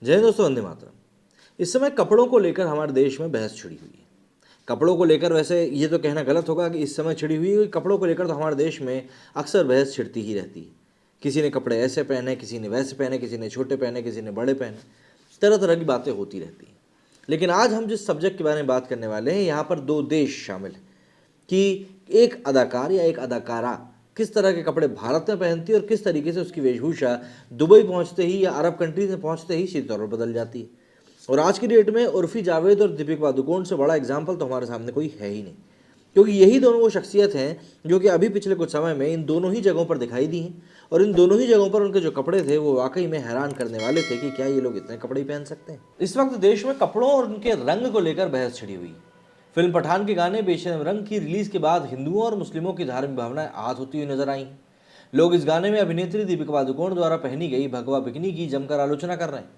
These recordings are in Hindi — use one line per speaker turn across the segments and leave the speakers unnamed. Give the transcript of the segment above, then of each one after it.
जय हिंद दोस्तों, वंदे मातरम। इस समय कपड़ों को लेकर हमारे देश में बहस छिड़ी हुई है। कपड़ों को लेकर वैसे ये तो कहना गलत होगा कि इस समय छिड़ी हुई है। कपड़ों को लेकर तो हमारे देश में अक्सर बहस छिड़ती ही रहती है। किसी ने कपड़े ऐसे पहने, किसी ने वैसे पहने, किसी ने छोटे पहने, किसी ने बड़े पहने, तरह तरह की बातें होती रहती हैं। लेकिन आज हम जिस सब्जेक्ट के बारे में बात करने वाले हैं, यहाँ पर दो देश शामिल हैं कि एक अदाकार या एक अदाकारा किस तरह के कपड़े भारत में पहनती है और किस तरीके से उसकी वेशभूषा दुबई पहुंचते ही या अरब कंट्रीज में पहुंचते ही सीधे तौर पर बदल जाती है। और आज की डेट में उर्फी जावेद और दीपिका पादुकोण से बड़ा एग्जाम्पल तो हमारे सामने कोई है ही नहीं, क्योंकि यही दोनों वो शख्सियत हैं जो कि अभी पिछले कुछ समय में इन दोनों ही जगहों पर दिखाई दी हैं। और इन दोनों ही जगहों पर उनके जो कपड़े थे वो वाकई में हैरान करने वाले थे कि क्या ये लोग इतने कपड़े ही पहन सकते हैं। इस वक्त देश में कपड़ों और उनके रंग को लेकर बहस छिड़ी हुई है। फिल्म पठान के गाने बेशरम रंग की रिलीज के बाद हिंदुओं और मुस्लिमों की धार्मिक भावनाएं आहत होती हुई नजर आई हैं। लोग इस गाने में अभिनेत्री दीपिका पादुकोण द्वारा पहनी गई भगवा बिकनी की जमकर आलोचना कर रहे हैं,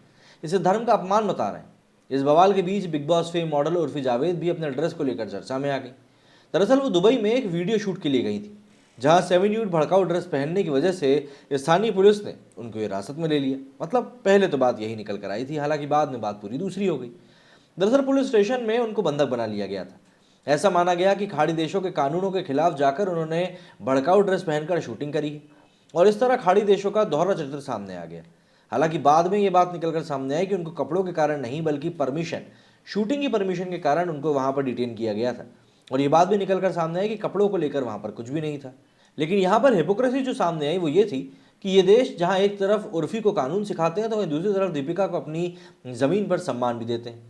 इसे धर्म का अपमान बता रहे हैं। इस बवाल के बीच Bigg Boss fame model Urfi Javed भी अपने ड्रेस को लेकर चर्चा में आ गई। दरअसल वो दुबई में एक वीडियो शूट के लिए गई थी, जहां 7 भड़काऊ ड्रेस पहनने की वजह से स्थानीय पुलिस ने उनको हिरासत में ले लिया। मतलब पहले तो बात यही निकल कर आई थी, हालांकि बाद में बात पूरी दूसरी हो गई। दरअसल पुलिस स्टेशन में उनको बंधक बना लिया गया था। ऐसा माना गया कि खाड़ी देशों के कानूनों के खिलाफ जाकर उन्होंने भड़काऊ ड्रेस पहनकर शूटिंग करी है और इस तरह खाड़ी देशों का दोहरा चरित्र सामने आ गया। हालांकि बाद में ये बात निकलकर सामने आई कि उनको कपड़ों के कारण नहीं बल्कि शूटिंग की परमिशन के कारण उनको वहां पर डिटेन किया गया था। और ये बात भी निकलकर सामने आई कि कपड़ों को लेकर वहां पर कुछ भी नहीं था। लेकिन यहाँ पर हिपोक्रेसी जो सामने आई वो ये थी कि ये देश जहाँ एक तरफ उर्फी को कानून सिखाते हैं तो वहीं दूसरी तरफ दीपिका को अपनी ज़मीन पर सम्मान भी देते हैं।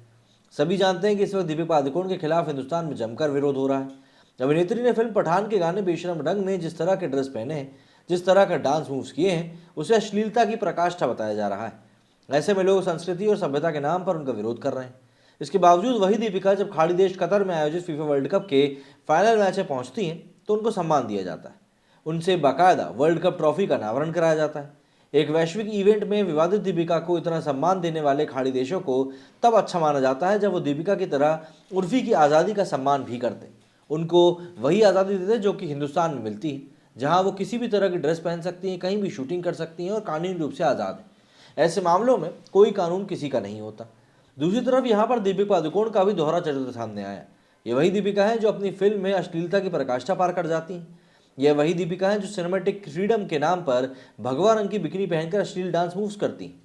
सभी जानते हैं कि इस वक्त दीपिका पादुकोण के खिलाफ हिंदुस्तान में जमकर विरोध हो रहा है। अभिनेत्री ने फिल्म पठान के गाने बेशरम रंग में जिस तरह के ड्रेस पहने हैं, जिस तरह का डांस मूव्स किए हैं, उसे अश्लीलता की पराकाष्ठा बताया जा रहा है। ऐसे में लोग संस्कृति और सभ्यता के नाम पर उनका विरोध कर रहे हैं। इसके बावजूद वही दीपिका जब खाड़ी देश कतर में आयोजित फीफा वर्ल्ड कप के फाइनल मैच में पहुंचती हैं तो उनको सम्मान दिया जाता है। उनसे बाकायदा वर्ल्ड कप ट्रॉफी का अनावरण कराया जाता है। एक वैश्विक इवेंट में विवादित दीपिका को इतना सम्मान देने वाले खाड़ी देशों को तब अच्छा माना जाता है जब वो दीपिका की तरह उर्फी की आज़ादी का सम्मान भी करते हैं। उनको वही आज़ादी देते जो कि हिंदुस्तान में मिलती है, जहां वो किसी भी तरह की ड्रेस पहन सकती हैं, कहीं भी शूटिंग कर सकती हैं और कानूनी रूप से आज़ाद है। ऐसे मामलों में कोई कानून किसी का नहीं होता। दूसरी तरफ यहाँ पर दीपिका पादुकोण का भी दोहरा चरित्र सामने आया। ये वही दीपिका है जो अपनी फिल्म में अश्लीलता की पराकाष्ठा पार कर जाती हैं। यह वही दीपिका है जो सिनेमैटिक फ्रीडम के नाम पर भगवा रंग की बिकनी पहनकर अश्लील डांस मूव्स करती हैं।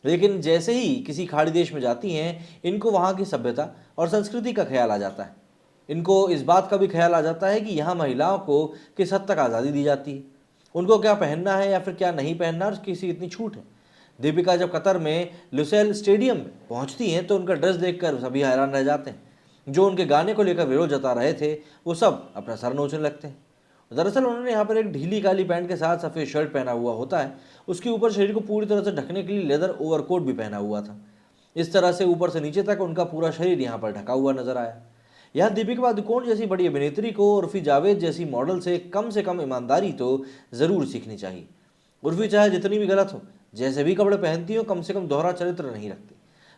लेकिन जैसे ही किसी खाड़ी देश में जाती हैं, इनको वहाँ की सभ्यता और संस्कृति का ख्याल आ जाता है। इनको इस बात का भी ख्याल आ जाता है कि यहाँ महिलाओं को किस हद तक आज़ादी दी जाती है, उनको क्या पहनना है या फिर क्या नहीं पहनना, और किसी इतनी छूट है। दीपिका जब कतर में लुसेल स्टेडियम में पहुंचती हैं तो उनका ड्रेस देखकर सभी हैरान रह जाते हैं। जो उनके गाने को लेकर विरोध जता रहे थे वो सब अपना सर नोचने लगते हैं। दरअसल उन्होंने यहाँ पर एक ढीली काली पैंट के साथ सफ़ेद शर्ट पहना हुआ होता है। उसके ऊपर शरीर को पूरी तरह से ढकने के लिए लेदर ओवरकोट भी पहना हुआ था। इस तरह से ऊपर से नीचे तक उनका पूरा शरीर यहाँ पर ढका हुआ नजर आया। यहाँ दीपिका पादुकोण जैसी बड़ी अभिनेत्री को उर्फी जावेद जैसी मॉडल से कम ईमानदारी तो ज़रूर सीखनी चाहिए। उर्फी चाहे जितनी भी गलत हो, जैसे भी कपड़े पहनती हो, कम से कम दोहरा चरित्र नहीं रखती।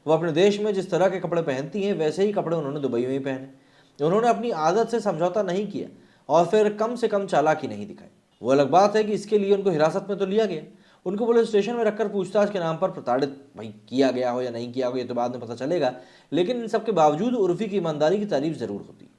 वो अपने देश में जिस तरह के कपड़े पहनती हैं वैसे ही कपड़े उन्होंने दुबई में ही पहने। उन्होंने अपनी आदत से समझौता नहीं किया और फिर कम से कम चालाकी नहीं दिखाई। वो अलग बात है कि इसके लिए उनको हिरासत में तो लिया गया, उनको पुलिस स्टेशन में रखकर पूछताछ के नाम पर प्रताड़ित भाई किया गया हो या नहीं किया हो ये तो बाद में पता चलेगा। लेकिन इन सब के बावजूद उर्फी की ईमानदारी की तारीफ ज़रूर होती है।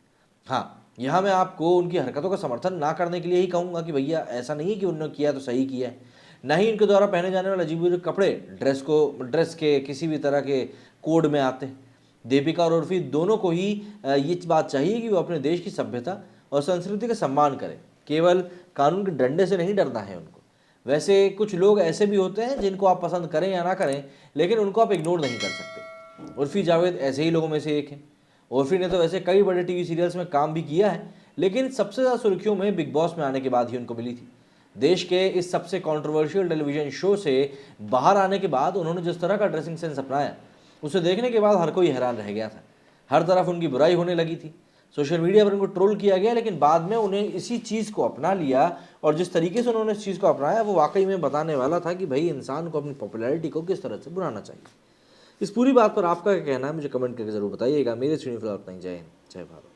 हाँ, यहाँ मैं आपको उनकी हरकतों का समर्थन ना करने के लिए ही कहूँगा कि भैया ऐसा नहीं है कि उन्होंने किया तो सही किया है। ना ही इनके द्वारा पहने जाने वाले अजीब कपड़े ड्रेस के किसी भी तरह के कोड में आते हैं। दीपिका और उर्फी दोनों को ही ये बात चाहिए कि वो अपने देश की सभ्यता और संस्कृति का सम्मान करें। केवल कानून के डंडे से नहीं डरना है उनको। वैसे कुछ लोग ऐसे भी होते हैं जिनको आप पसंद करें या ना करें, लेकिन उनको आप इग्नोर नहीं कर सकते। उर्फी जावेद ऐसे ही लोगों में से एक है। उर्फी ने तो वैसे कई बड़े टीवी सीरियल्स में काम भी किया है, लेकिन सबसे ज़्यादा सुर्खियों में बिग बॉस में आने के बाद ही उनको मिली थी। देश के इस सबसे कंट्रोवर्शियल टेलीविजन शो से बाहर आने के बाद उन्होंने जिस तरह का ड्रेसिंग सेंस अपनाया, उसे देखने के बाद हर कोई हैरान रह गया था। हर तरफ उनकी बुराई होने लगी थी, सोशल मीडिया पर उनको ट्रोल किया गया, लेकिन बाद में उन्हें इसी चीज़ को अपना लिया और जिस तरीके से उन्होंने इस चीज़ को अपनाया वो वाकई में बताने वाला था कि भाई इंसान को अपनी पॉपुलैरिटी को किस तरह से बनाना चाहिए। इस पूरी बात पर आपका क्या कहना है मुझे कमेंट करके ज़रूर बताइएगा। मेरे श्रेणी फिलहाल इतना ही। जय हिंद, जय भारत।